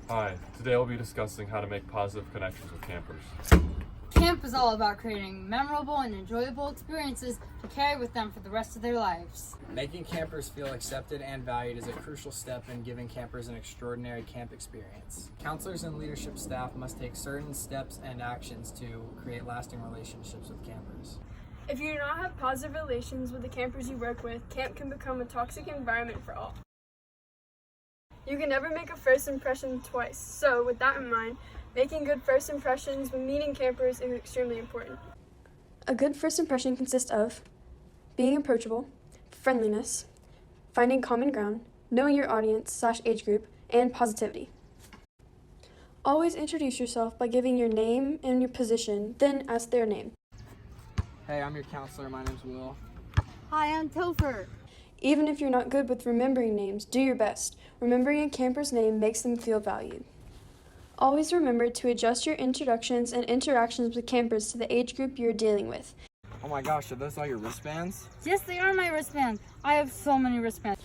Hi, today I'll be discussing how to make positive connections with campers. Camp is all about creating memorable and enjoyable experiences to carry with them for the rest of their lives. Making campers feel accepted and valued is a crucial step in giving campers an extraordinary camp experience. Counselors and leadership staff must take certain steps and actions to create lasting relationships with campers. If you do not have positive relations with the campers you work with, camp can become a toxic environment for all. You can never make a first impression twice, so with that in mind, making good first impressions when meeting campers is extremely important. A good first impression consists of being approachable, friendliness, finding common ground, knowing your audience/age group, and positivity. Always introduce yourself by giving your name and your position, then ask their name. Hey, I'm your counselor. My name's Will. Hi, I'm Topher. Even if you're not good with remembering names, do your best. Remembering a camper's name makes them feel valued. Always remember to adjust your introductions and interactions with campers to the age group you're dealing with. Oh my gosh, are those all your wristbands? Yes, they are my wristbands. I have so many wristbands.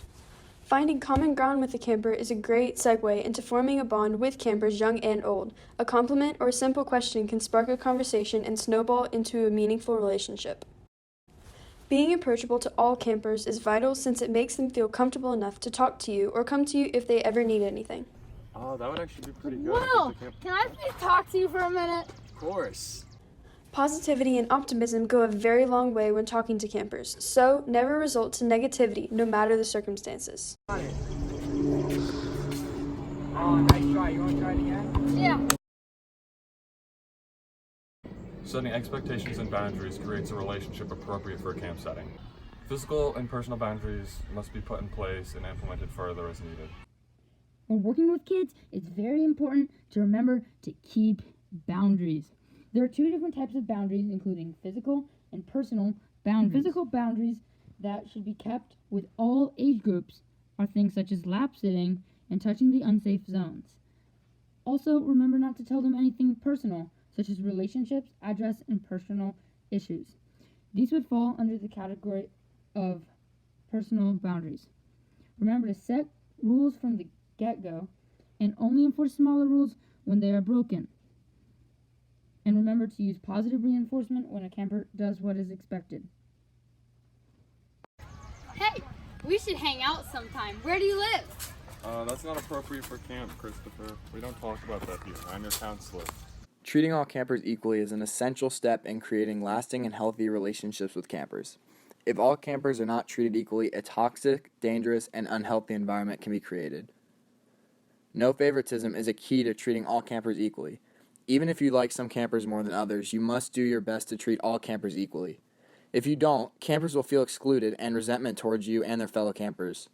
Finding common ground with a camper is a great segue into forming a bond with campers young and old. A compliment or simple question can spark a conversation and snowball into a meaningful relationship. Being approachable to all campers is vital since it makes them feel comfortable enough to talk to you or come to you if they ever need anything. Oh, that would actually be pretty good. Will, can I please talk to you for a minute? Of course. Positivity and optimism go a very long way when talking to campers, so never result to negativity no matter the circumstances. Oh, nice try. You want to try it again? Yeah. Setting expectations and boundaries creates a relationship appropriate for a camp setting. Physical and personal boundaries must be put in place and implemented further as needed. When working with kids, it's very important to remember to keep boundaries. There are two different types of boundaries, including physical and personal boundaries. Physical boundaries that should be kept with all age groups are things such as lap sitting and touching the unsafe zones. Also, remember not to tell them anything personal, such as relationships, address, and personal issues. These would fall under the category of personal boundaries. Remember to set rules from the get-go and only enforce smaller rules when they are broken. And remember to use positive reinforcement when a camper does what is expected. Hey, we should hang out sometime. Where do you live? That's not appropriate for camp, Christopher. We don't talk about that here. I'm your counselor. Treating all campers equally is an essential step in creating lasting and healthy relationships with campers. If all campers are not treated equally, a toxic, dangerous, and unhealthy environment can be created. No favoritism is a key to treating all campers equally. Even if you like some campers more than others, you must do your best to treat all campers equally. If you don't, campers will feel excluded and resentment towards you and their fellow campers.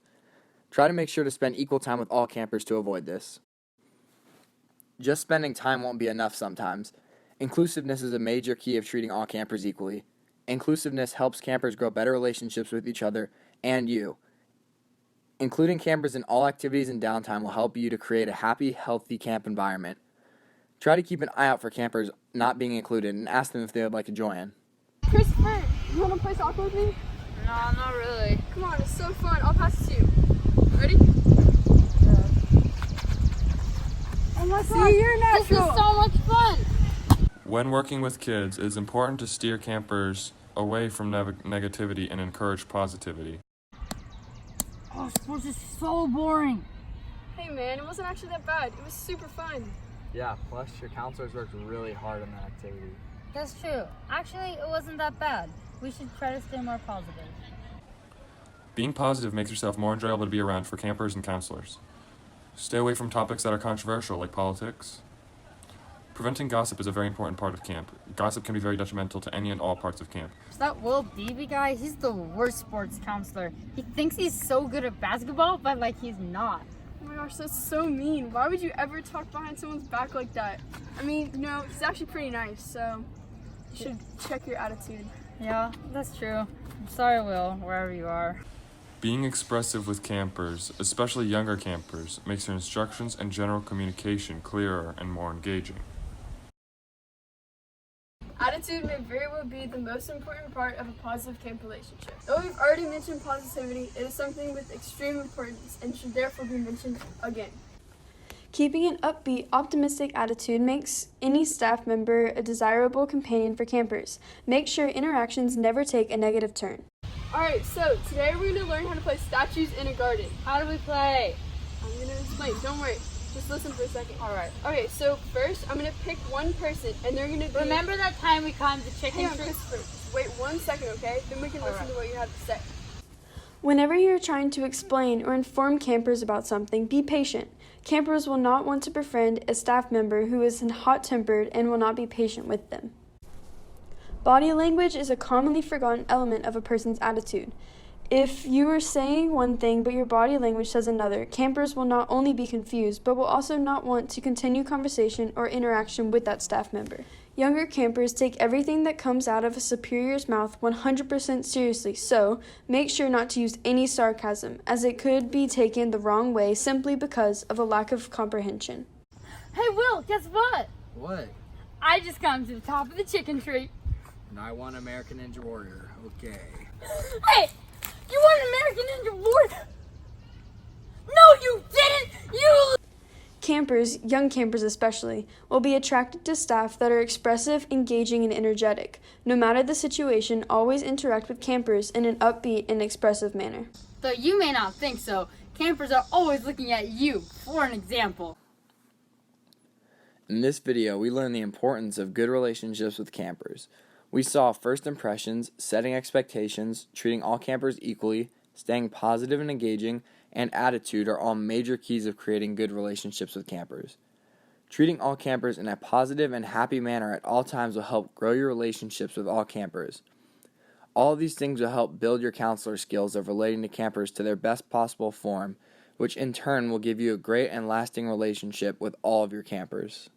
Try to make sure to spend equal time with all campers to avoid this. Just spending time won't be enough sometimes. Inclusiveness is a major key of treating all campers equally. Inclusiveness helps campers grow better relationships with each other and you. Including campers in all activities and downtime will help you to create a happy, healthy camp environment. Try to keep an eye out for campers not being included and ask them if they would like to join. Christopher, you want to play soccer with me? No, not really. Come on, it's so fun. I'll pass it to you. Ready? Oh my God, See, you're this is natural. so much fun. When working with kids, it is important to steer campers away from negativity and encourage positivity. Oh, sports is so boring. Hey man, it wasn't actually that bad. It was super fun. Yeah, plus your counselors worked really hard on that activity. That's true. Actually, it wasn't that bad. We should try to stay more positive. Being positive makes yourself more enjoyable to be around for campers and counselors. Stay away from topics that are controversial, like politics. Preventing gossip is a very important part of camp. Gossip can be very detrimental to any and all parts of camp. So that Will Beebe guy, he's the worst sports counselor. He thinks he's so good at basketball, but like he's not. Oh my gosh, that's so mean. Why would you ever talk behind someone's back like that? I mean, no, he's actually pretty nice, so you should check your attitude. Yeah, that's true. I'm sorry, Will, wherever you are. Being expressive with campers, especially younger campers, makes your instructions and general communication clearer and more engaging. Attitude may very well be the most important part of a positive camp relationship. Though we've already mentioned positivity, it is something with extreme importance and should therefore be mentioned again. Keeping an upbeat, optimistic attitude makes any staff member a desirable companion for campers. Make sure interactions never take a negative turn. Alright, so today we're going to learn how to play statues in a garden. How do we play? I'm going to explain, don't worry. Just listen for a second. Alright. Okay, so first I'm going to pick one person and they're going to be... Remember that time we climbed the chicken Hang on, tree? Christopher. Wait 1 second, okay? Then we can listen to what you have to say. Whenever you're trying to explain or inform campers about something, be patient. Campers will not want to befriend a staff member who is hot-tempered and will not be patient with them. Body language is a commonly forgotten element of a person's attitude. If you are saying one thing but your body language says another, campers will not only be confused but will also not want to continue conversation or interaction with that staff member. Younger campers take everything that comes out of a superior's mouth 100% seriously, so make sure not to use any sarcasm, as it could be taken the wrong way simply because of a lack of comprehension. Hey Will, guess what? What? I just climbed to the top of the chicken tree. And I want American Ninja Warrior. Okay. Hey! You want an American Ninja Warrior? No, you didn't! You... Campers, young campers especially, will be attracted to staff that are expressive, engaging, and energetic. No matter the situation, always interact with campers in an upbeat and expressive manner. Though you may not think so, campers are always looking at you for an example. In this video, we learned the importance of good relationships with campers. We saw first impressions, setting expectations, treating all campers equally, staying positive and engaging, and attitude are all major keys of creating good relationships with campers. Treating all campers in a positive and happy manner at all times will help grow your relationships with all campers. All of these things will help build your counselor skills of relating to campers to their best possible form, which in turn will give you a great and lasting relationship with all of your campers.